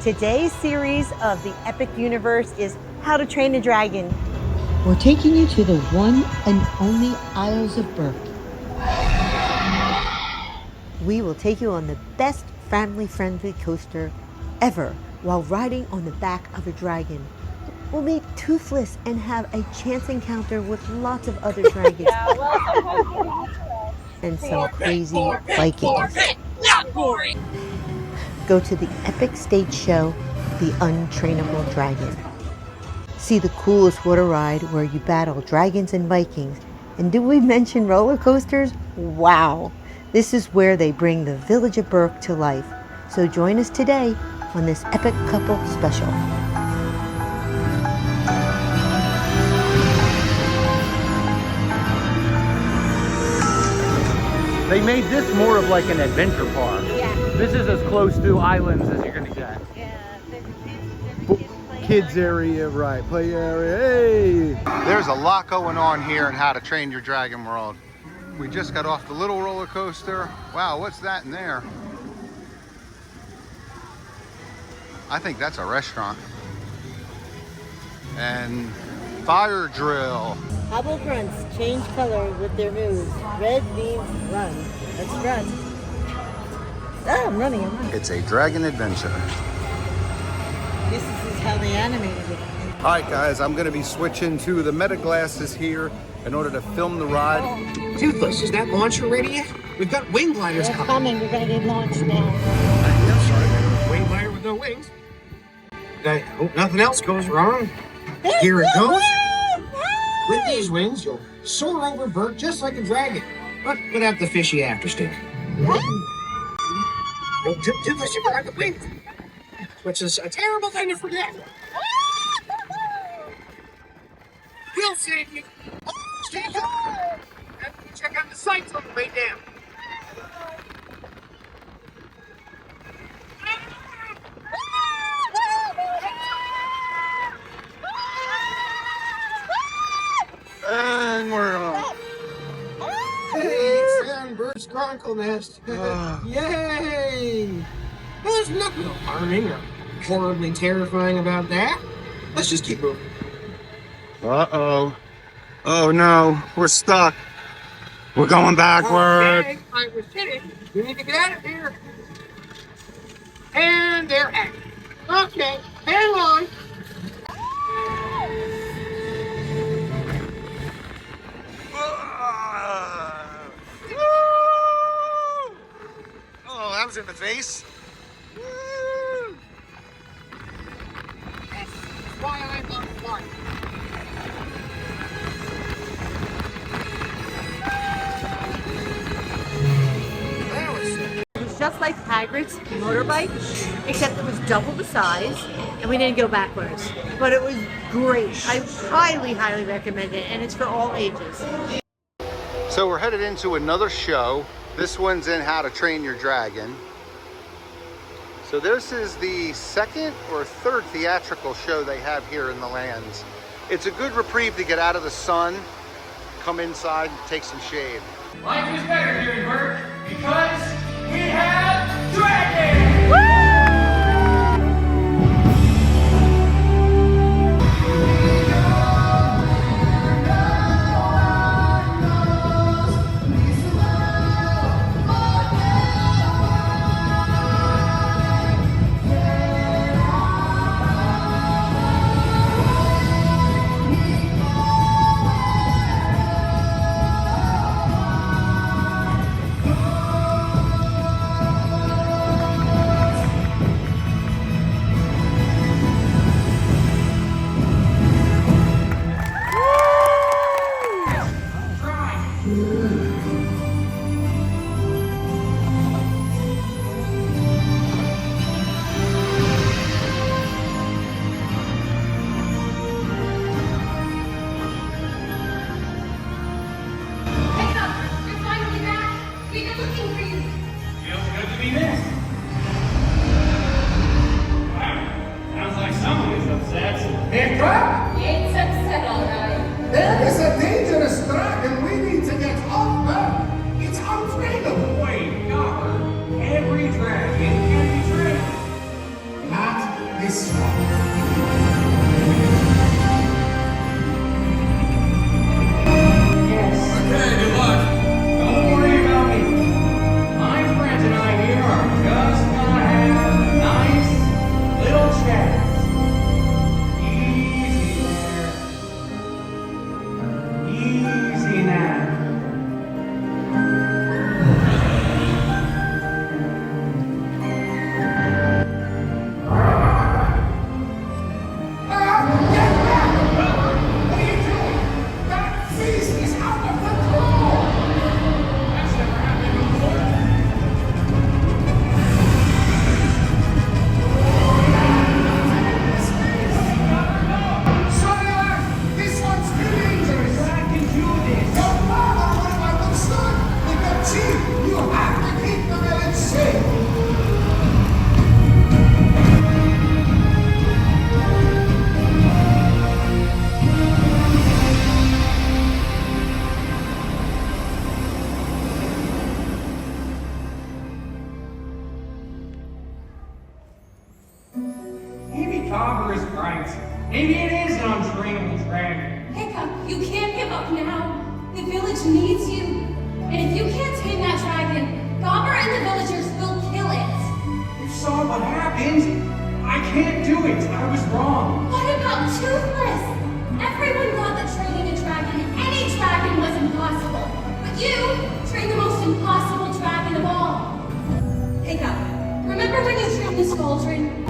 Today's series of the Epic Universe is How to Train a Dragon. We're taking you to the one and only Isles of Berk. We will take you on the best family-friendly coaster ever while riding on the back of a dragon. We'll meet Toothless and have a chance encounter with lots of other dragons. And some crazy Vikings. Go to the epic stage show, The Untrainable Dragon. See the coolest water ride where you battle dragons and Vikings. And did we mention roller coasters? Wow! This is where they bring the village of Berk to life. So join us today on this epic couple special. They made this more of like an adventure park. Yeah. This is as close to islands as you're gonna get. Yeah, Kids area, right, play area, hey! There's a lot going on here in How to Train Your Dragon World. We just got off the little roller coaster. Wow, what's that in there? I think that's a restaurant. And Fyre Drill. Hobble grunts change color with their moves. Red means run. Let's run. Ah, I'm running. It's a dragon adventure. This is how they animated it. All right, guys, I'm gonna be switching to the meta glasses here in order to film the ride. Toothless, is that launcher ready yet? We've got wing gliders They're coming. coming. We're gonna get launched now. I'm sorry, wing glider with no wings. I hope nothing else goes wrong. Here it goes. With these wings, you'll soar over Berk just like a dragon, but without the fishy afterstick. No, Toothless, you forgot the wings, which is a terrible thing to forget. We'll save you. Stay calm. Check out the sights on the way down. And we're on. Hey, it's on Berk's Chronicle Nest. Yay! Well, there's nothing alarming or horribly terrifying about that. Let's just keep moving. Uh-oh. Oh no, we're stuck. We're going backward. Okay, I was kidding. We need to get out of here. And they're at it. Okay, hang on. Oh, that was in the face. That's why I love flying. It was just like Hagrid's motorbike, except it was double the size, and we didn't go backwards. But it was great. I highly, highly recommend it, and it's for all ages. So we're headed into another show. This one's in How to Train Your Dragon. So this is the second or third theatrical show they have here in the lands. It's a good reprieve to get out of the sun, come inside, and take some shade. Life is better here in Berk because we have dragons! this one. Yes. Okay, good luck. Don't worry about me. My friends and I here are just gonna have a nice little chat. Easy there. Easy now. Maybe Copper is right. Maybe it is an untrainable dragon. Hiccup, you can't give up now. The village needs you. And if you can't tame that dragon, Gobber and the villagers will kill it. You saw what happened. I can't do it. I was wrong. What about Toothless? Everyone thought that training a dragon, any dragon, was impossible. But you trained the most impossible dragon of all. Hiccup, remember when you trained this cauldron?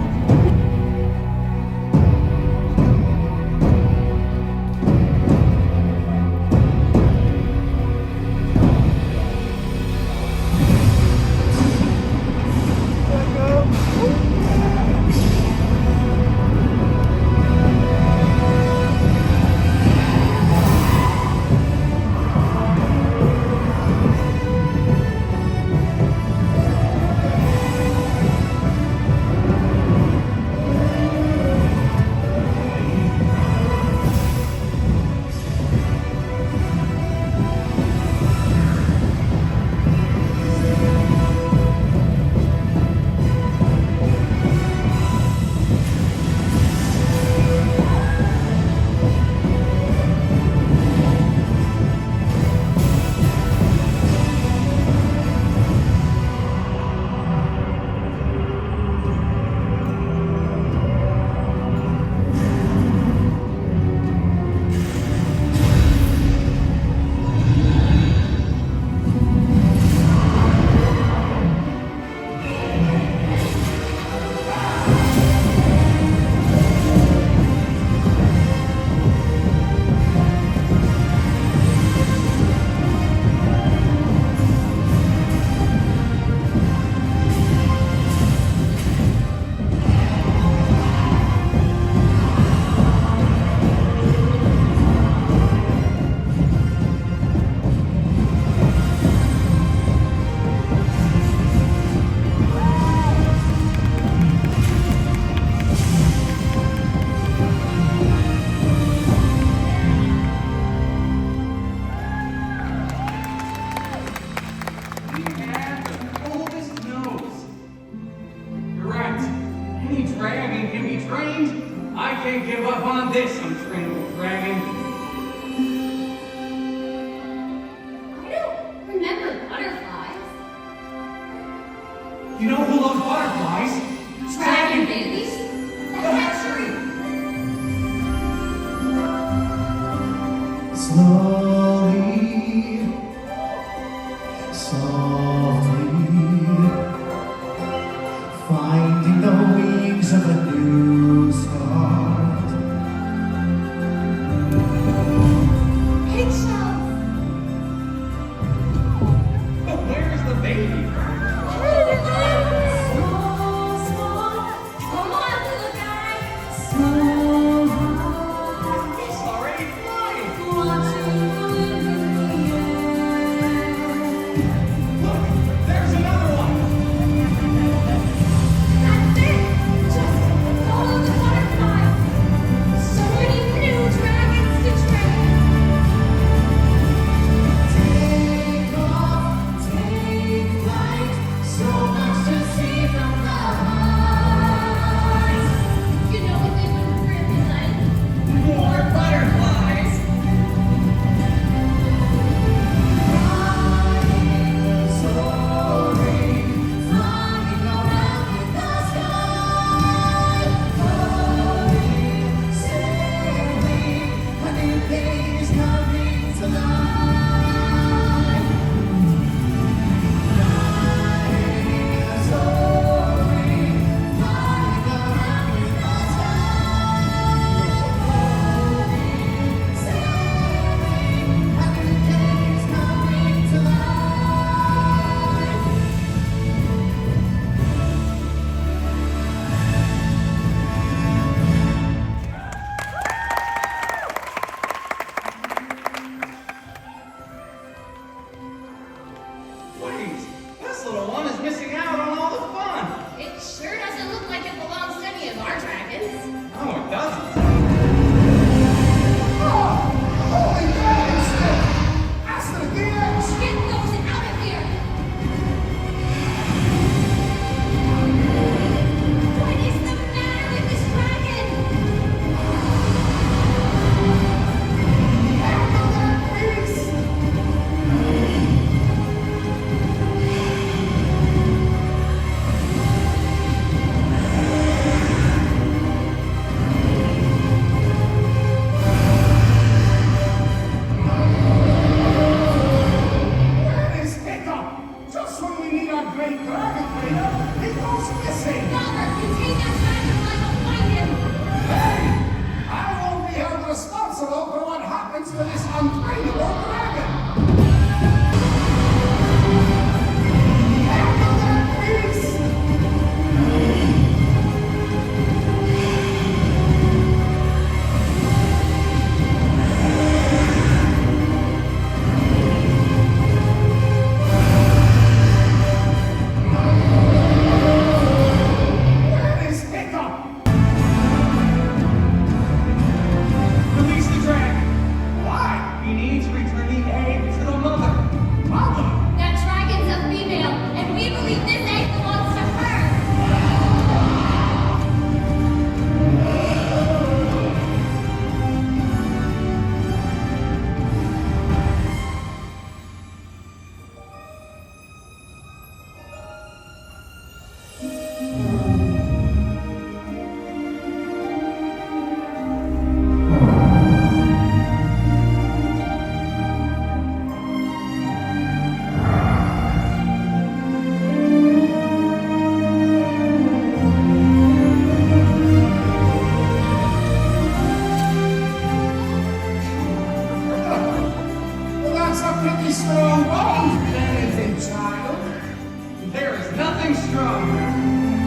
I can't give up on this untrainable dragon. I don't remember butterflies. You know who loves butterflies? Dragon babies? The hatchery! Slowly, softly, finding the wings of a new start. are dragons. No, it doesn't. Holy cow! Astrid, the edge! Get those out of here! What is the matter with this dragon? Handle that beast! Where is Hiccup? Just when we need our great dragon cleaner, he goes missing! Father, contain that dragon or I will find him! Hey! I won't be held responsible for what happens to this untrainable dragon! Handle that beast! Where is Hiccup? Release the dragon. Why? We need to return the egg to the mother. Mother! That dragon's a female, and we believe this egg belongs to her! Well, that's a pretty strong bond, anything, child. There is nothing stronger.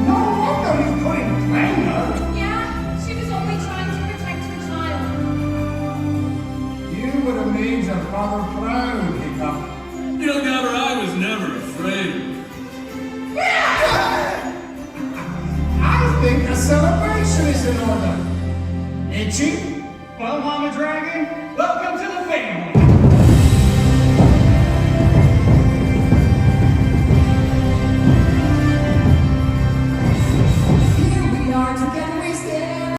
No wonder you couldn't claim her. Yeah, she was only trying to protect her child. You would have made your father proud, Hiccup. Little Gabber, I was never afraid. I think a celebration is in order. Itchy? Well, Mama Dragon, welcome to the family. Here we are together, we stand.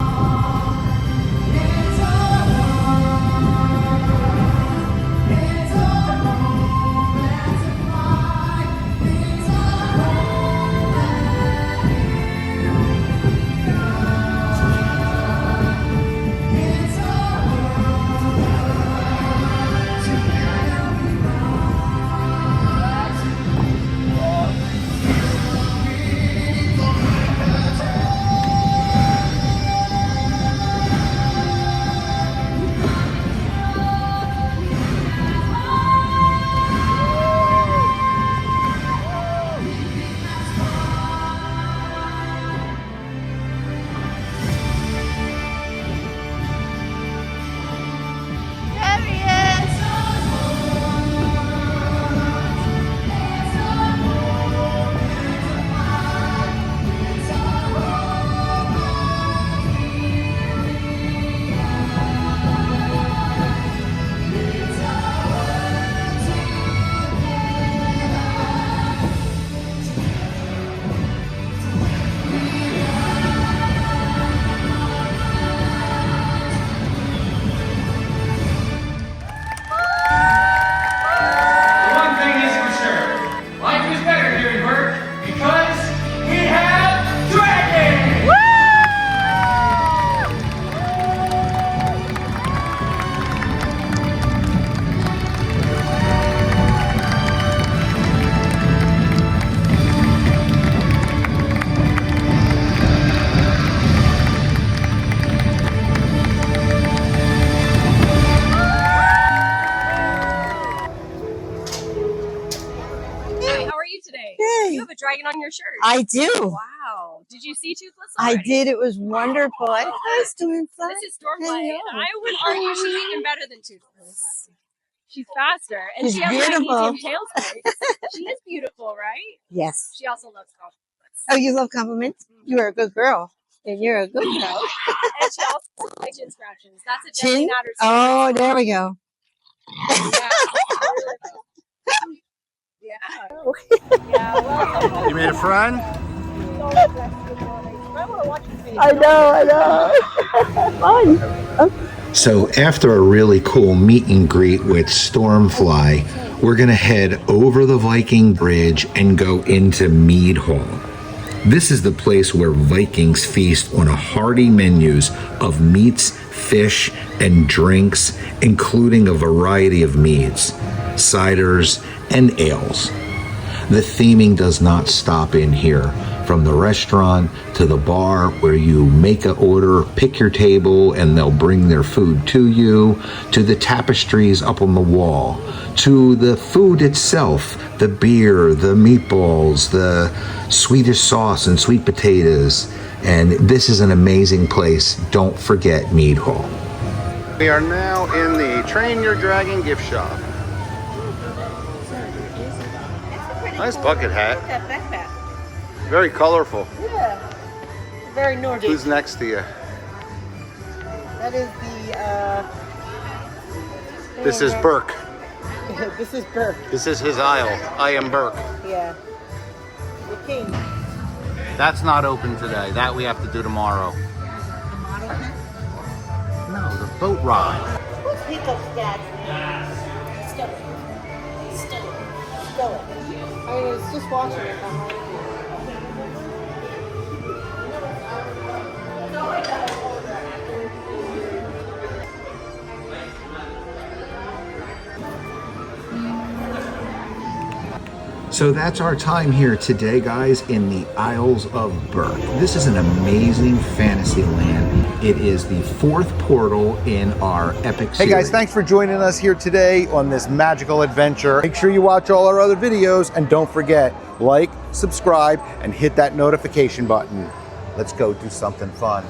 One thing is for sure. Life is better here in Berk because we have dragons! Hi, how are you today? Hey. You have a dragon on your shirt. I do. Wow. Did you see Toothless I already? did. It was wonderful. Hi, Stormfly. This is Stormfly, Hello. and I would argue she's even better than Toothless. She's faster, and She's she has beautiful. magnesium tail spikes. She is beautiful, right? Yes. She also loves compliments. Oh, you love compliments? You are a good girl. And you're a good coach. And she also likes chin scratches. That's a Chin? deadly matter. Oh, there we go. Yeah, well, You made a friend? I know. Fun. So after a really cool meet and greet with Stormfly, we're gonna head over the Viking Bridge and go into Mead Hall. This is the place where Vikings feast on a hearty menus of meats, fish, and drinks, including a variety of meads, ciders, and ales. The theming does not stop in here. From the restaurant to the bar where you make an order, pick your table, and they'll bring their food to you, to the tapestries up on the wall, to the food itself, the beer, the meatballs, the Swedish sauce and sweet potatoes. And this is an amazing place. Don't forget Mead Hall. We are now in the Train Your Dragon gift shop. Nice bucket hat. That backpack. Very colorful. Yeah. Very Nordic. Who's next to you? That is the, This is Berk. this is Berk. This is his isle. I am Berk. Yeah. The king. That's not open today. That we have to do tomorrow. No, the boat ride. What's Hiccup's dad? Stoic. I was just watching it. So that's our time here today, guys, in the Isles of Berk. This is an amazing fantasy land. It is the 4th portal in our epic series. Hey guys, thanks for joining us here today on this magical adventure. Make sure you watch all our other videos, and don't forget, like, subscribe, and hit that notification button. Let's go do something fun.